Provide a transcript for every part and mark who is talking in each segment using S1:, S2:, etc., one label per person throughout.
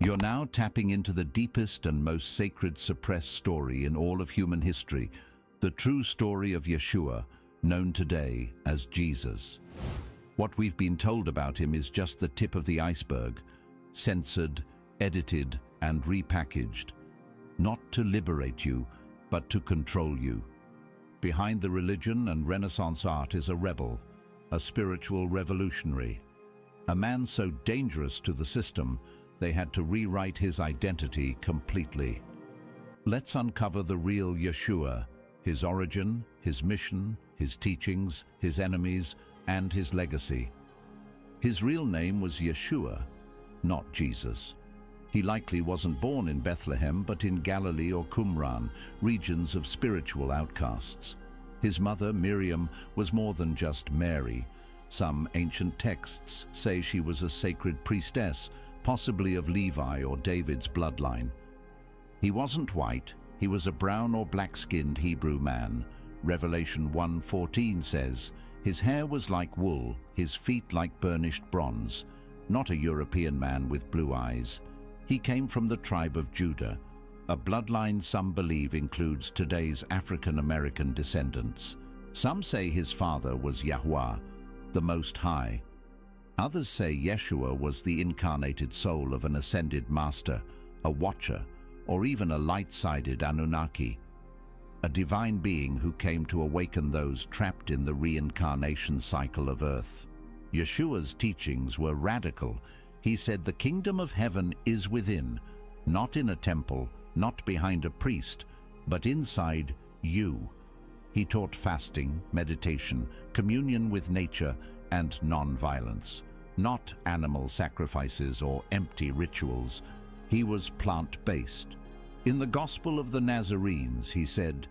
S1: You're now tapping into the deepest and most sacred suppressed story in all of human history, the true story of Yeshua, known today as Jesus. What we've been told about him is just the tip of the iceberg, censored, edited, and repackaged, not to liberate you, but to control you. Behind the religion and Renaissance art is a rebel, a spiritual revolutionary, a man so dangerous to the system they had to rewrite his identity completely. Let's uncover the real Yeshua, his origin, his mission, his teachings, his enemies, and his legacy. His real name was Yeshua, not Jesus. He likely wasn't born in Bethlehem, but in Galilee or Qumran, regions of spiritual outcasts. His mother, Miriam, was more than just Mary. Some ancient texts say she was a sacred priestess, possibly of Levi or David's bloodline. He wasn't white, he was a brown or black-skinned Hebrew man. Revelation 1:14 says, "His hair was like wool, his feet like burnished bronze," not a European man with blue eyes. He came from the tribe of Judah, a bloodline some believe includes today's African-American descendants. Some say his father was Yahweh, the Most High. Others say Yeshua was the incarnated soul of an ascended master, a watcher, or even a light-sided Anunnaki, a divine being who came to awaken those trapped in the reincarnation cycle of Earth. Yeshua's teachings were radical. He said the kingdom of heaven is within, not in a temple, not behind a priest, but inside you. He taught fasting, meditation, communion with nature, and non-violence, not animal sacrifices or empty rituals. He was plant-based. In the Gospel of the Nazarenes, he said,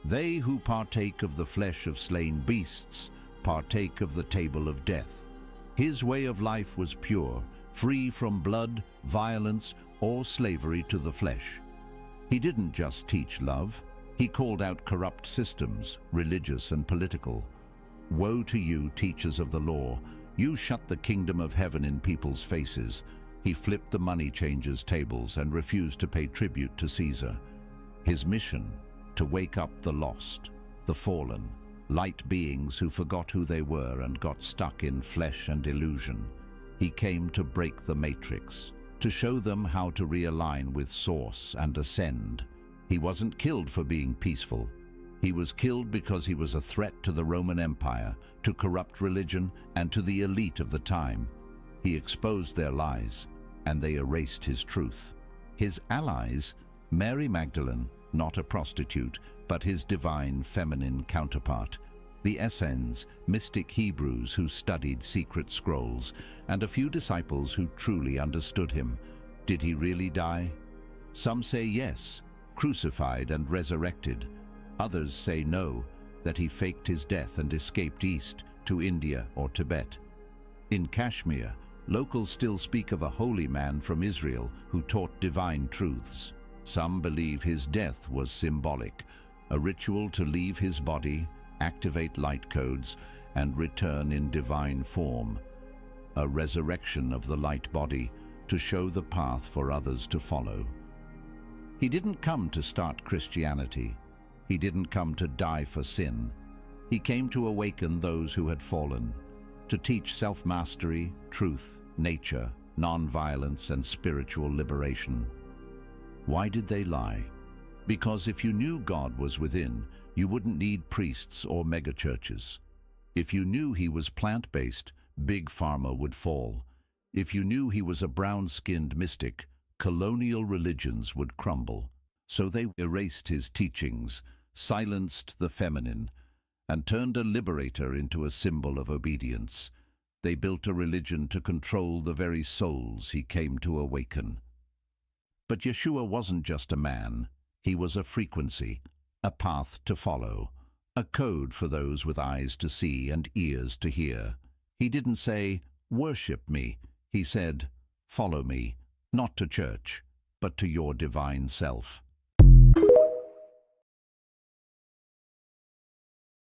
S1: "They who partake of the flesh of slain beasts partake of the table of death." His way of life was pure, free from blood, violence, or slavery to the flesh. He didn't just teach love. He called out corrupt systems, religious and political. "Woe to you, teachers of the law! You shut the kingdom of heaven in people's faces." He flipped the money changers' tables and refused to pay tribute to Caesar. His mission, to wake up the lost, the fallen, light beings who forgot who they were and got stuck in flesh and illusion. He came to break the matrix, to show them how to realign with Source and ascend. He wasn't killed for being peaceful. He was killed because he was a threat to the Roman Empire, to corrupt religion, and to the elite of the time. He exposed their lies, and they erased his truth. His allies, Mary Magdalene, not a prostitute, but his divine feminine counterpart, the Essenes, mystic Hebrews who studied secret scrolls, and a few disciples who truly understood him. Did he really die? Some say yes, crucified and resurrected. Others say no, that he faked his death and escaped east to India or Tibet. In Kashmir, locals still speak of a holy man from Israel who taught divine truths. Some believe his death was symbolic, a ritual to leave his body, activate light codes, and return in divine form. A resurrection of the light body to show the path for others to follow. He didn't come to start Christianity. He didn't come to die for sin. He came to awaken those who had fallen, to teach self-mastery, truth, nature, non-violence, and spiritual liberation. Why did they lie? Because if you knew God was within, you wouldn't need priests or megachurches. If you knew he was plant-based, Big Pharma would fall. If you knew he was a brown-skinned mystic, colonial religions would crumble. So they erased his teachings, silenced the feminine, and turned a liberator into a symbol of obedience. They built a religion to control the very souls he came to awaken. But Yeshua wasn't just a man. He was a frequency, a path to follow, a code for those with eyes to see and ears to hear. He didn't say, "Worship me." He said, "Follow me, not to church, but to your divine self."